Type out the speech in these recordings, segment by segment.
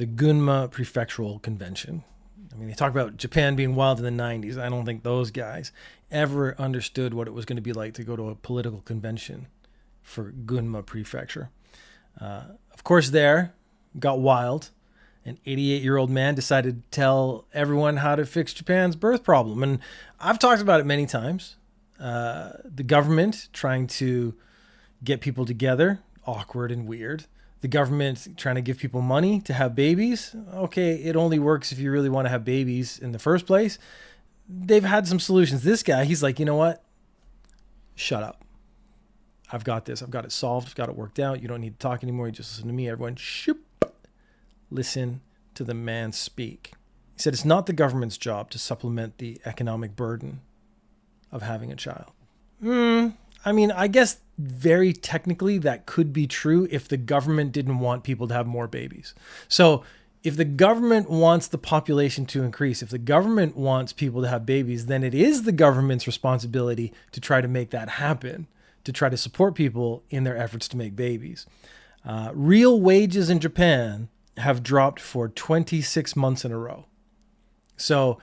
the Gunma Prefectural Convention. I mean, they talk about Japan being wild in the 90s. I don't think those guys ever understood what it was going to be like to go to a political convention for Gunma Prefecture. Of course, there got wild. An 88-year-old man decided to tell everyone how to fix Japan's birth problem. And I've talked about it many times. The government trying to get people together, awkward and weird. The government trying to give people money to have babies. Okay, it only works if you really want to have babies in the first place. They've had some solutions. This guy, he's like, you know what? Shut up. I've got this. I've got it solved. I've got it worked out. You don't need to talk anymore. You just listen to me. Everyone, shoop. Listen to the man speak. He said it's not the government's job to supplement the economic burden of having a child. I mean, I guess very technically that could be true if the government didn't want people to have more babies. So if the government wants the population to increase, if the government wants people to have babies, then it is the government's responsibility to try to make that happen, to try to support people in their efforts to make babies. Real wages in Japan have dropped for 26 months in a row. So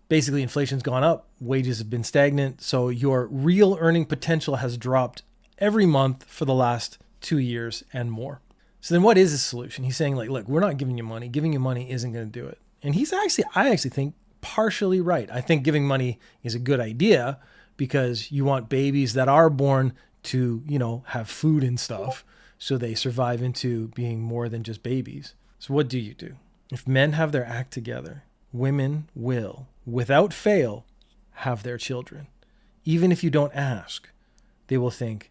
basically inflation's gone up, wages have been stagnant, so your real earning potential has dropped every month for the last 2 years and more. So then what is the solution? He's saying like, look, we're not giving you money. Giving you money isn't going to do it. And I actually think partially right. I think giving money is a good idea because you want babies that are born to, have food and stuff so they survive into being more than just babies. So what do you do? If men have their act together, women will, without fail, have their children. Even if you don't ask, they will think,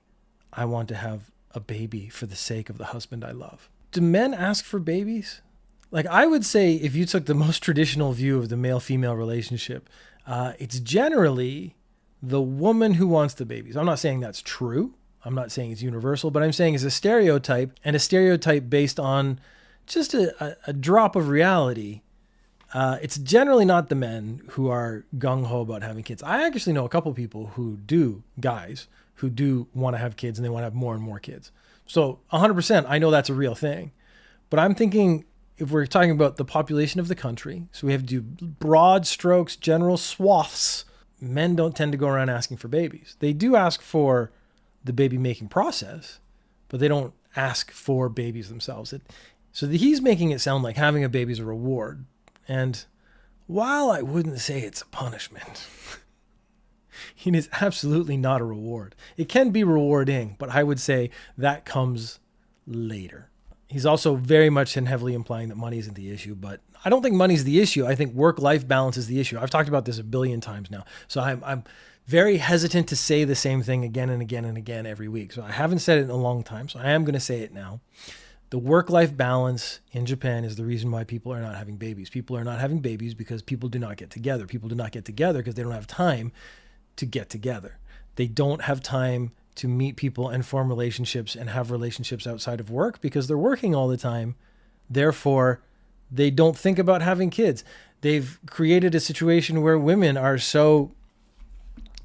I want to have a baby for the sake of the husband I love. Do men ask for babies? Like I would say if you took the most traditional view of the male-female relationship, it's generally the woman who wants the babies. I'm not saying that's true. I'm not saying it's universal, but I'm saying it's a stereotype, and a stereotype based on just a drop of reality. It's generally not the men who are gung-ho about having kids. I actually know a couple people guys who do want to have kids and they want to have more and more kids. So 100%, I know that's a real thing. But I'm thinking if we're talking about the population of the country, so we have to do broad strokes, general swaths, men don't tend to go around asking for babies. They do ask for the baby making process, but they don't ask for babies themselves. So he's making it sound like having a baby is a reward. And while I wouldn't say it's a punishment, it is absolutely not a reward. It can be rewarding, but I would say that comes later. He's also very much and heavily implying that money isn't the issue, but I don't think money's the issue. I think work-life balance is the issue. I've talked about this a billion times now. So I'm very hesitant to say the same thing again and again and again every week. So I haven't said it in a long time, so I am going to say it now. The work-life balance in Japan is the reason why people are not having babies. People are not having babies because people do not get together. People do not get together because they don't have time to get together. They don't have time to meet people and form relationships and have relationships outside of work because they're working all the time. Therefore, they don't think about having kids. They've created a situation where women are so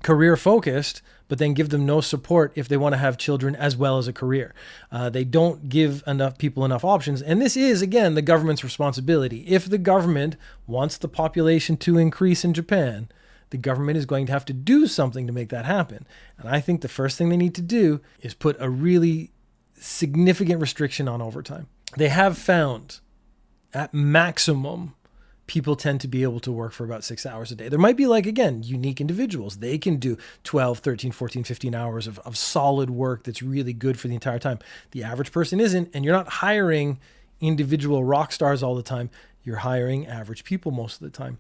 career focused, but then give them no support if they want to have children as well as a career. They don't give enough people enough options. And this is, again, the government's responsibility. If the government wants the population to increase in Japan, the government is going to have to do something to make that happen. And I think the first thing they need to do is put a really significant restriction on overtime. They have found at maximum people tend to be able to work for about 6 hours a day. There might be unique individuals. They can do 12, 13, 14, 15 hours of solid work that's really good for the entire time. The average person isn't, and you're not hiring individual rock stars all the time. You're hiring average people most of the time.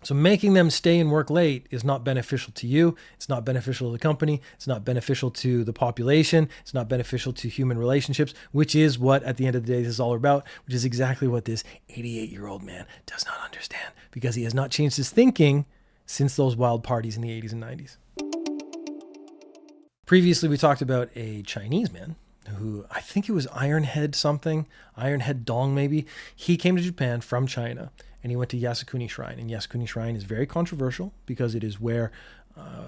So making them stay and work late is not beneficial to you. It's not beneficial to the company. It's not beneficial to the population. It's not beneficial to human relationships, which is what, at the end of the day, this is all about, which is exactly what this 88-year-old man does not understand because he has not changed his thinking since those wild parties in the 80s and 90s. Previously, we talked about a Chinese man who, I think it was Ironhead Dong maybe. He came to Japan from China and he went to Yasukuni Shrine. And Yasukuni Shrine is very controversial because it is where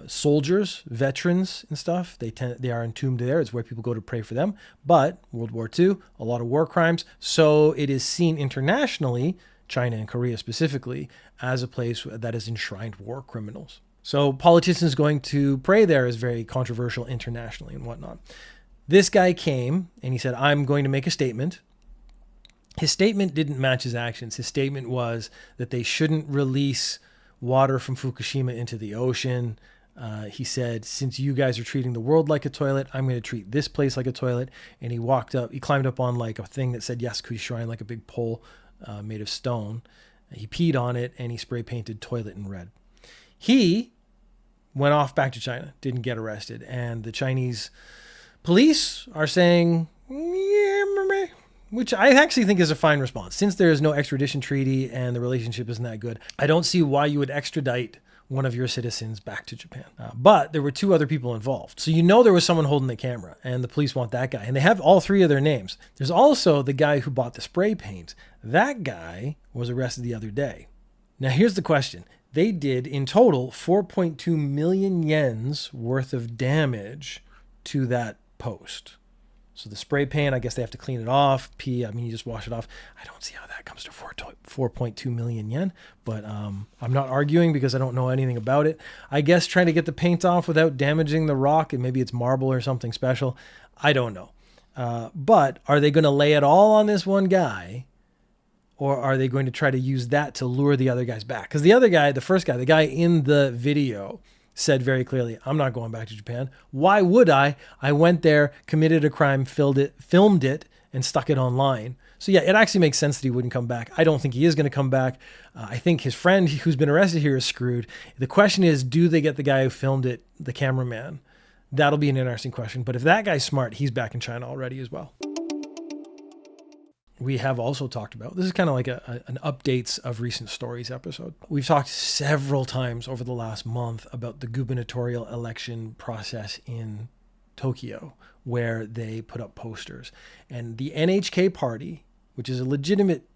soldiers, veterans and stuff. They are entombed there. It's where people go to pray for them. But World War II, a lot of war crimes. So it is seen internationally, China and Korea specifically, as a place that has enshrined war criminals. So politicians going to pray there is very controversial internationally and whatnot. This guy came and he said, I'm going to make a statement. His statement didn't match his actions. His statement was that they shouldn't release water from Fukushima into the ocean. He said, since you guys are treating the world like a toilet, I'm going to treat this place like a toilet. And he climbed up on like a thing that said Yasukushi Shrine, like a big pole made of stone. He peed on it and he spray painted toilet in red. He went off back to China, didn't get arrested. And the Chinese police are saying, yeah, which I actually think is a fine response. Since there is no extradition treaty and the relationship isn't that good, I don't see why you would extradite one of your citizens back to Japan. But there were 2 other people involved. So there was someone holding the camera and the police want that guy. And they have all 3 of their names. There's also the guy who bought the spray paint. That guy was arrested the other day. Now here's the question. They did in total 4.2 million yens worth of damage to that post. So the spray paint, I guess they have to clean it off. You just wash it off. I don't see how that comes to 4.2 million yen, but I'm not arguing because I don't know anything about it. I guess trying to get the paint off without damaging the rock, and maybe it's marble or something special. I don't know. But are they going to lay it all on this one guy, or are they going to try to use that to lure the other guys back? Because the other guy, the first guy, the guy in the video, said very clearly, I'm not going back to Japan. Why would I? I went there, committed a crime, filmed it, and stuck it online. So yeah, it actually makes sense that he wouldn't come back. I don't think he is going to come back. I think his friend who's been arrested here is screwed. The question is, do they get the guy who filmed it, the cameraman? That'll be an interesting question. But if that guy's smart, he's back in China already as well. We have also talked about, this is kind of like an updates of recent stories episode. We've talked several times over the last month about the gubernatorial election process in Tokyo, where they put up posters. And the NHK party, which is a legitimate,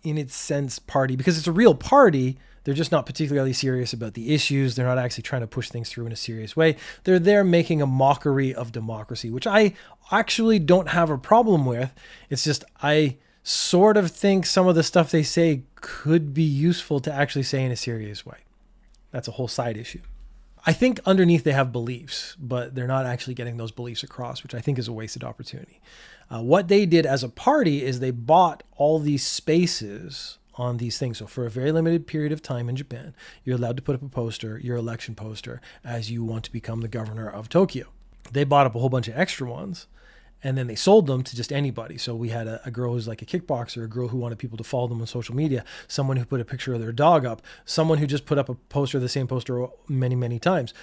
in its sense, party, because it's a real party, they're just not particularly serious about the issues. They're not actually trying to push things through in a serious way. They're there making a mockery of democracy, which I actually don't have a problem with. It's just, I sort of think some of the stuff they say could be useful to actually say in a serious way. That's a whole side issue. I think underneath they have beliefs, but they're not actually getting those beliefs across, which I think is a wasted opportunity. What they did as a party is they bought all these spaces on these things. So for a very limited period of time in Japan, you're allowed to put up a poster, your election poster, as you want to become the governor of Tokyo. They bought up a whole bunch of extra ones, and then they sold them to just anybody. So we had a girl who's like a kickboxer, a girl who wanted people to follow them on social media, someone who put a picture of their dog up, someone who just put up a poster, the same poster many, many times.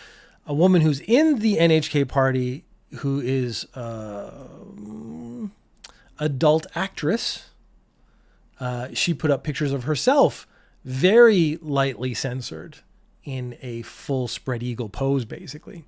A woman who's in the NHK party who is adult actress. She put up pictures of herself, very lightly censored, in a full spread eagle pose, basically.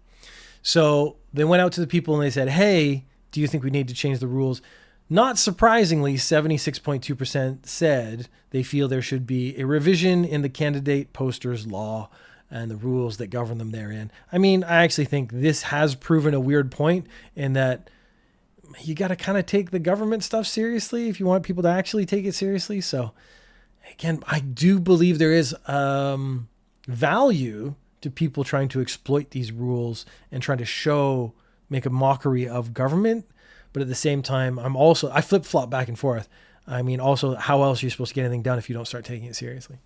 So they went out to the people and they said, hey, do you think we need to change the rules? Not surprisingly, 76.2% said they feel there should be a revision in the candidate posters law and the rules that govern them therein. I mean, I actually think this has proven a weird point in that you got to kind of take the government stuff seriously if you want people to actually take it seriously. So again, I do believe there is value to people trying to exploit these rules and trying to make a mockery of government. But at the same time, I flip-flop back and forth. I mean, also, how else are you supposed to get anything done if you don't start taking it seriously?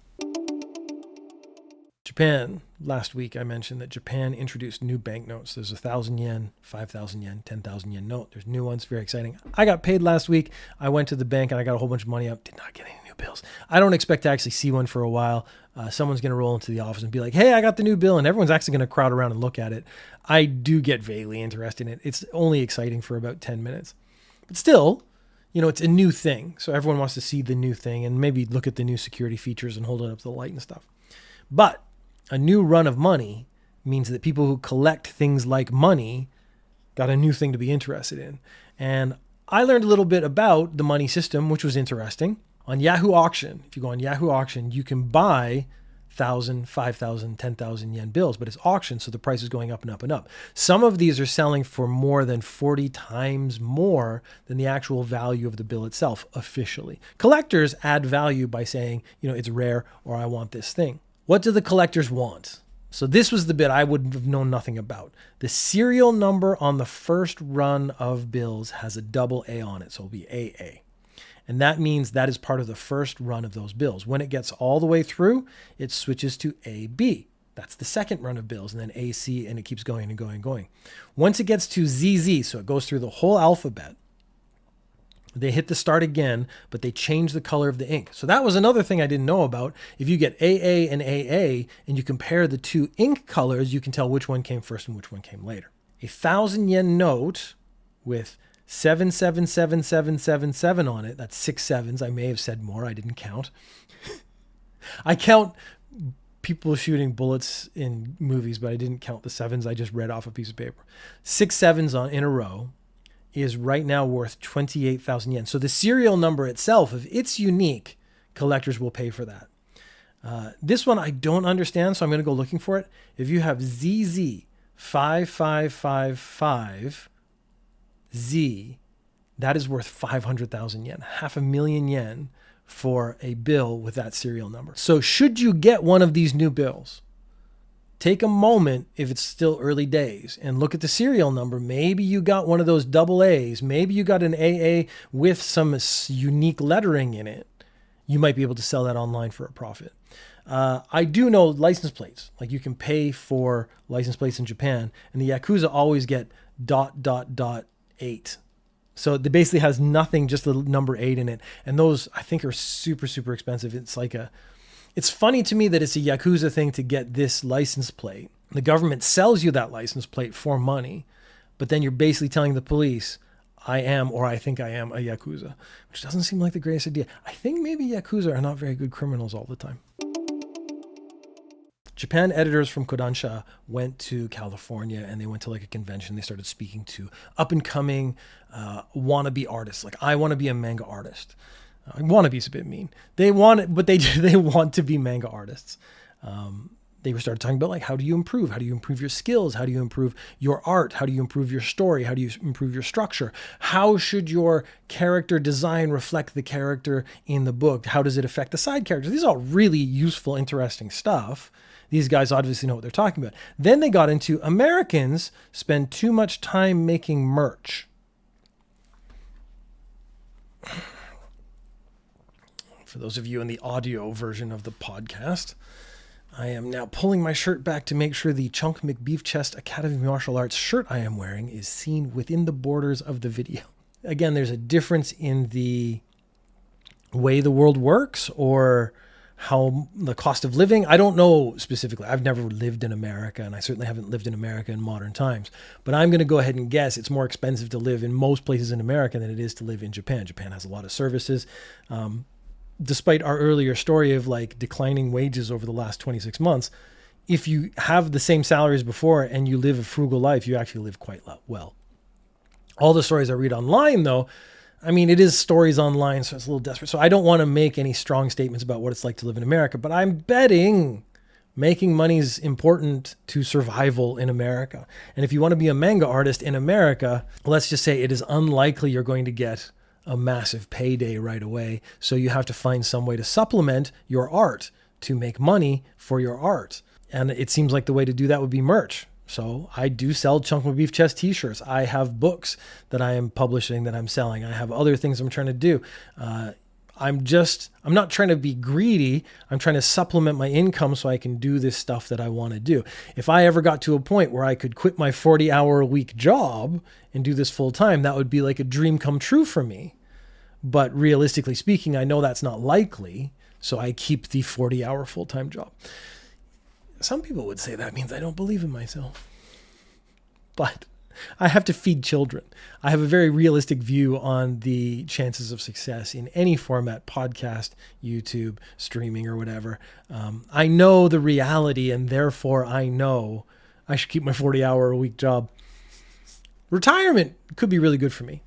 Japan. Last week, I mentioned that Japan introduced new banknotes. There's 1,000 yen, 5,000 yen, 10,000 yen note. There's new ones. Very exciting. I got paid last week. I went to the bank and I got a whole bunch of money out. Did not get any new bills. I don't expect to actually see one for a while. Someone's going to roll into the office and be like, hey, I got the new bill. And everyone's actually going to crowd around and look at it. I do get vaguely interested in it. It's only exciting for about 10 minutes. But still, it's a new thing. So everyone wants to see the new thing and maybe look at the new security features and hold it up to the light and stuff. But a new run of money means that people who collect things like money got a new thing to be interested in. And I learned a little bit about the money system, which was interesting. On Yahoo Auction, if you go on Yahoo Auction, you can buy 1,000, 5,000, 10,000 yen bills, but it's auctioned, so the price is going up and up and up. Some of these are selling for more than 40 times more than the actual value of the bill itself officially. Collectors add value by saying, it's rare, or I want this thing. What do the collectors want? So this was the bit I would have known nothing about. The serial number on the first run of bills has a double A on it, so it'll be AA. And that means that is part of the first run of those bills. When it gets all the way through, it switches to AB. That's the second run of bills, and then AC, and it keeps going and going and going. Once it gets to ZZ, so it goes through the whole alphabet, they hit the start again, but they change the color of the ink. So that was another thing I didn't know about. If you get AA and AA and you compare the two ink colors, you can tell which one came first and which one came later. 1,000 yen note with 777777 on it. That's 6 sevens. I may have said more. I didn't count. I count people shooting bullets in movies, but I didn't count the sevens. I just read off a piece of paper. 6 sevens in a row is right now worth 28,000 yen. So the serial number itself, if it's unique, collectors will pay for that. This one I don't understand, so I'm going to go looking for it. If you have ZZ 5555Z, that is worth 500,000 yen, 500,000 yen for a bill with that serial number. So should you get one of these new bills, take a moment, if it's still early days, and look at the serial number. Maybe you got one of those double A's. Maybe you got an AA with some unique lettering in it. You might be able to sell that online for a profit. I do know license plates. Like, you can pay for license plates in Japan, and the Yakuza always get ... 8. So it basically has nothing, just the number 8 in it. And those, I think, are super, super expensive. It's funny to me that it's a Yakuza thing to get this license plate. The government sells you that license plate for money, but then you're basically telling the police, I am, or I think I am, a Yakuza, which doesn't seem like the greatest idea. I think maybe Yakuza are not very good criminals all the time. Japan editors from Kodansha went to California, and they went to a convention. They started speaking to up-and-coming wannabe artists. Like, I want to be a manga artist. Wannabe's a bit mean. They want it, but they want to be manga artists. They started talking about how do you improve? How do you improve your skills? How do you improve your art? How do you improve your story? How do you improve your structure? How should your character design reflect the character in the book? How does it affect the side characters? These are all really useful, interesting stuff. These guys obviously know what they're talking about. Then they got into Americans spend too much time making merch. For those of you in the audio version of the podcast, I am now pulling my shirt back to make sure the Chunk McBeef Chest Academy of Martial Arts shirt I am wearing is seen within the borders of the video. Again, there's a difference in the way the world works, or how the cost of living. I don't know specifically. I've never lived in America, and I certainly haven't lived in America in modern times. But I'm going to go ahead and guess it's more expensive to live in most places in America than it is to live in Japan. Japan has a lot of services. Despite our earlier story of declining wages over the last 26 months, if you have the same salary as before and you live a frugal life, you actually live quite well. All the stories I read online, though, it is stories online, so it's a little desperate. So I don't want to make any strong statements about what it's like to live in America, but I'm betting making money is important to survival in America. And if you want to be a manga artist in America, let's just say it is unlikely you're going to get a massive payday right away. So you have to find some way to supplement your art to make money for your art. And it seems like the way to do that would be merch. So I do sell Chunk of Beef Chest t-shirts. I have books that I am publishing that I'm selling. I have other things I'm trying to do. I'm not trying to be greedy. I'm trying to supplement my income so I can do this stuff that I want to do. If I ever got to a point where I could quit my 40-hour-a-week job and do this full time, that would be like a dream come true for me. But realistically speaking, I know that's not likely. So I keep the 40-hour full-time job. Some people would say that means I don't believe in myself. But I have to feed children. I have a very realistic view on the chances of success in any format, podcast, YouTube, streaming, or whatever. I know the reality, and therefore I know I should keep my 40-hour-a-week job. Retirement could be really good for me,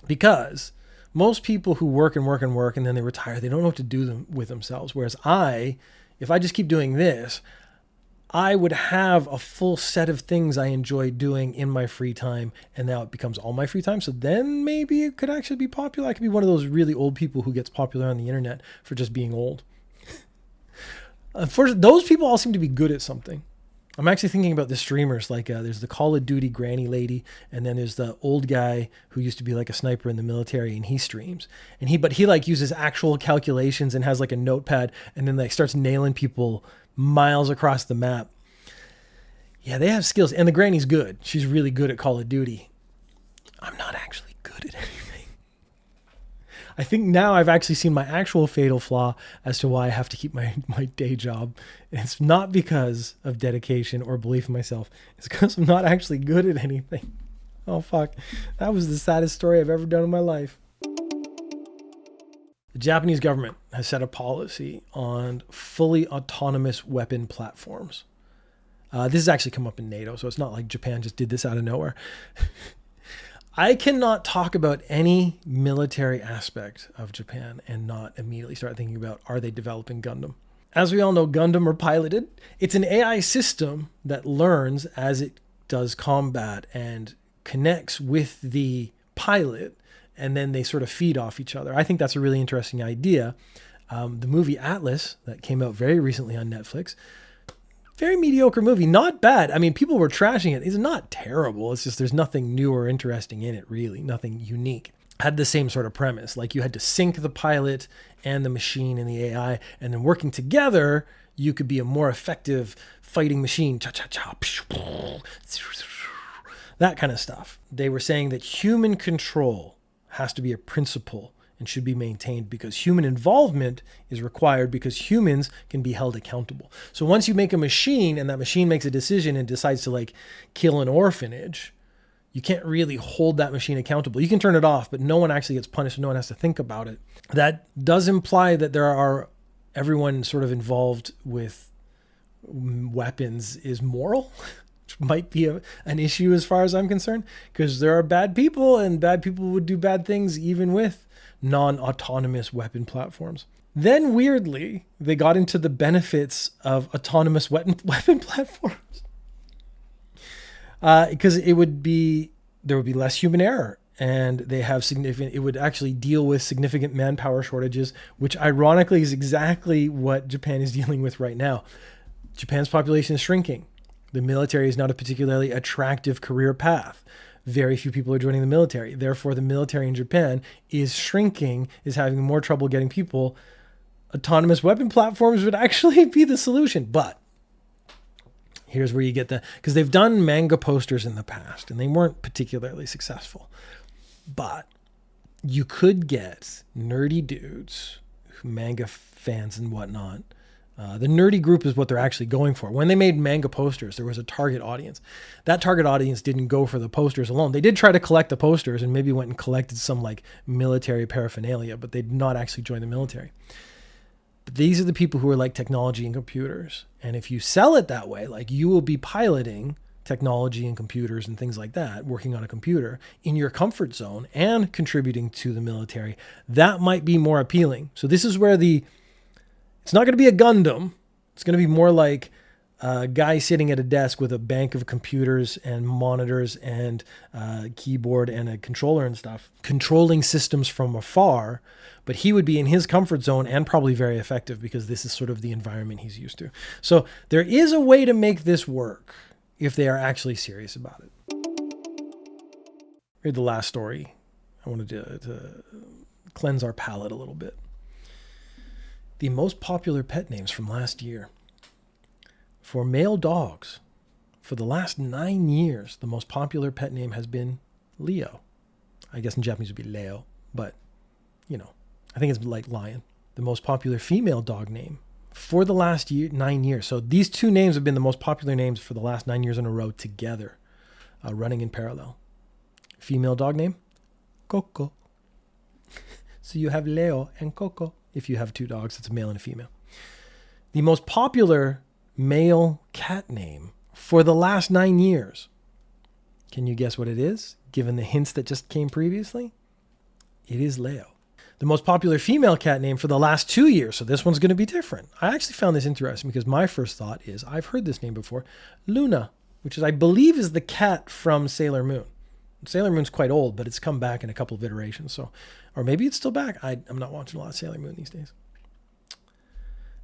because most people who work and work and work and then they retire, they don't know what to do with themselves. Whereas I if I just keep doing this, I would have a full set of things I enjoy doing in my free time, and now it becomes all my free time. So then maybe it could actually be popular. I could be one of those really old people who gets popular on the internet for just being old. Unfortunately, those people all seem to be good at something. I'm actually thinking about the streamers. Like there's the Call of Duty granny lady, and then there's the old guy who used to be like a sniper in the military, and he streams. But he like uses actual calculations and has like a notepad, and then like starts nailing people miles across the map. Yeah, they have skills, and the granny's good. She's really good at Call of Duty. I'm not actually good at anything. I think now I've actually seen my actual fatal flaw as to why I have to keep my day job. It's not because of dedication or belief in myself. It's because I'm not actually good at anything. Oh, fuck. That was the saddest story I've ever done in my life. The Japanese government has set a policy on fully autonomous weapon platforms. This has actually come up in NATO, so it's not like Japan just did this out of nowhere. I cannot talk about any military aspect of Japan and not immediately start thinking about, are they developing Gundam? As we all know, Gundam are piloted. It's an AI system that learns as it does combat and connects with the pilot, and then they sort of feed off each other. I think that's a really interesting idea. The movie Atlas that came out very recently on Netflix, very mediocre movie, not bad. I mean, people were trashing it. It's not terrible. It's just there's nothing new or interesting in it, really. Nothing unique. Had the same sort of premise. Like you had to sync the pilot and the machine and the AI, and then working together, you could be a more effective fighting machine. That kind of stuff. They were saying that human control has to be a principle and should be maintained because human involvement is required because humans can be held accountable. So once you make a machine and that machine makes a decision and decides to like kill an orphanage, you can't really hold that machine accountable. You can turn it off, but no one actually gets punished. No one has to think about it. That does imply that everyone sort of involved with weapons is moral. Might be an issue as far as I'm concerned, because there are bad people and bad people would do bad things even with non-autonomous weapon platforms. Then weirdly, they got into the benefits of autonomous weapon platforms because there would be less human error, and it would actually deal with significant manpower shortages, which ironically is exactly what Japan is dealing with right now. Japan's population is shrinking. The military is not a particularly attractive career path. Very few people are joining the military. Therefore, the military in Japan is shrinking, is having more trouble getting people. Autonomous weapon platforms would actually be the solution. But here's where you get because they've done manga posters in the past and they weren't particularly successful. But you could get nerdy dudes, manga fans and whatnot. The nerdy group is what they're actually going for. When they made manga posters, there was a target audience. That target audience didn't go for the posters alone. They did try to collect the posters and maybe went and collected some like military paraphernalia, but they did not actually join the military. But these are the people who are like technology and computers. And if you sell it that way, like you will be piloting technology and computers and things like that, working on a computer in your comfort zone and contributing to the military, that might be more appealing. So this is where it's not going to be a Gundam. It's going to be more like a guy sitting at a desk with a bank of computers and monitors and keyboard and a controller and stuff, controlling systems from afar. But he would be in his comfort zone and probably very effective because this is sort of the environment he's used to. So there is a way to make this work if they are actually serious about it. Here's the last story. I wanted to cleanse our palate a little bit. The most popular pet names from last year. For male dogs, for the last 9 years, the most popular pet name has been Leo. I guess in Japanese it would be Leo, but, I think it's like lion. The most popular female dog name for the last 9 years. So these two names have been the most popular names for the last 9 years in a row together, running in parallel. Female dog name, Coco. So you have Leo and Coco. If you have two dogs, it's a male and a female. The most popular male cat name for the last 9 years. Can you guess what it is, given the hints that just came previously? It is Leo. The most popular female cat name for the last 2 years. So this one's going to be different. I actually found this interesting because my first thought is, I've heard this name before, Luna, which is, I believe, is the cat from Sailor Moon. Sailor Moon's quite old, but it's come back in a couple of iterations. So, or maybe it's still back. I'm not watching a lot of Sailor Moon these days.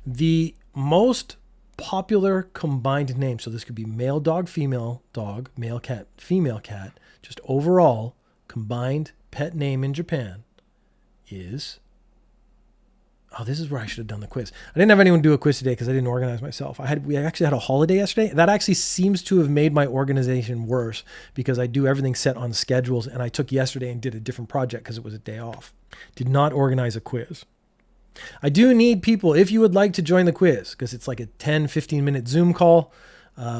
The most popular combined name, so this could be male dog, male cat, female cat, just overall combined pet name in Japan is, this is where I should have done the quiz. I didn't have anyone do a quiz today because I didn't organize myself. We actually had a holiday yesterday. That actually seems to have made my organization worse because I do everything set on schedules, and I took yesterday and did a different project because it was a day off. Did not organize a quiz. I do need people, if you would like to join the quiz, because it's like a 10, 15-minute Zoom call.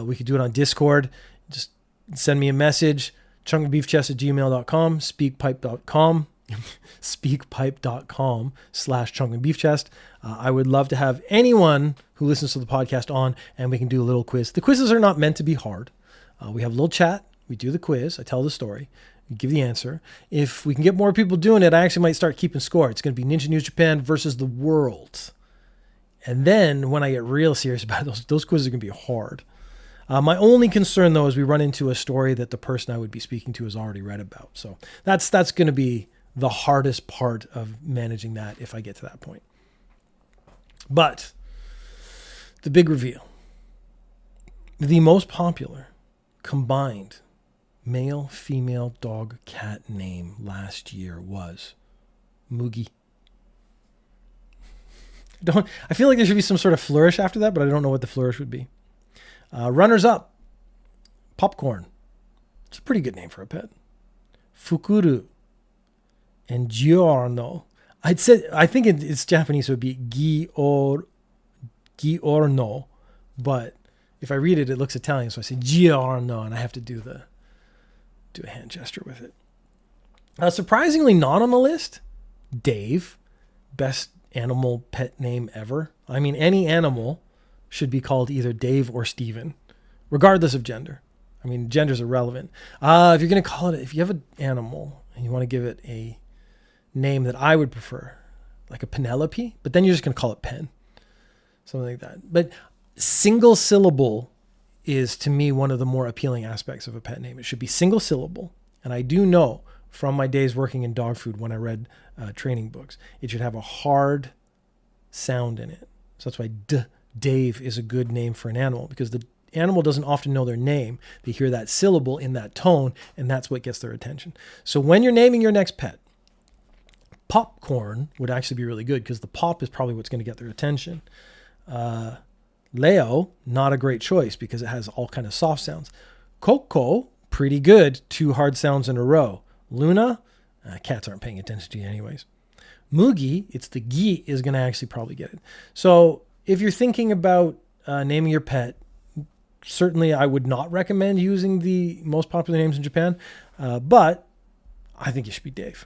We could do it on Discord. Just send me a message, chunkandbeefchest@gmail.com, speakpipe.com. speakpipe.com/chunkandbeefchest. I would love to have anyone who listens to the podcast on, and we can do a little quiz. The quizzes are not meant to be hard. We have a little chat. We do the quiz. I tell the story. We give the answer. If we can get more people doing it, I actually might start keeping score. It's going to be Ninja News Japan versus the world. And then when I get real serious about it, those quizzes are going to be hard. My only concern, though, is we run into a story that the person I would be speaking to has already read about. So that's going to be the hardest part of managing that if I get to that point. But the big reveal. The most popular combined male, female, dog, cat name last year was Moogie. I feel like there should be some sort of flourish after that, but I don't know what the flourish would be. Runners up, Popcorn. It's a pretty good name for a pet. Fukuru and Giorno. I think it's Japanese, so it would be Giorno, but if I read it, it looks Italian, so I say Giorno, and I have to do a hand gesture with it. Surprisingly not on the list, Dave, best animal pet name ever. I mean, any animal should be called either Dave or Steven, regardless of gender. I mean, gender's irrelevant. If you're going to call it, if you have an animal and you want to give it a name that I would prefer, like a Penelope, but then you're just going to call it Pen, something like that. But single syllable is, to me, one of the more appealing aspects of a pet name. It should be single syllable. And I do know from my days working in dog food when I read training books, it should have a hard sound in it. So that's why Dave is a good name for an animal, because the animal doesn't often know their name. They hear that syllable in that tone, and that's what gets their attention. So when you're naming your next pet, Popcorn would actually be really good because the pop is probably what's going to get their attention. Leo, not a great choice because it has all kind of soft sounds. Coco, pretty good, 2 hard sounds in a row. Luna, cats aren't paying attention to you anyways. Moogie, it's the gi is going to actually probably get it. So if you're thinking about naming your pet, certainly I would not recommend using the most popular names in Japan, but I think it should be Dave.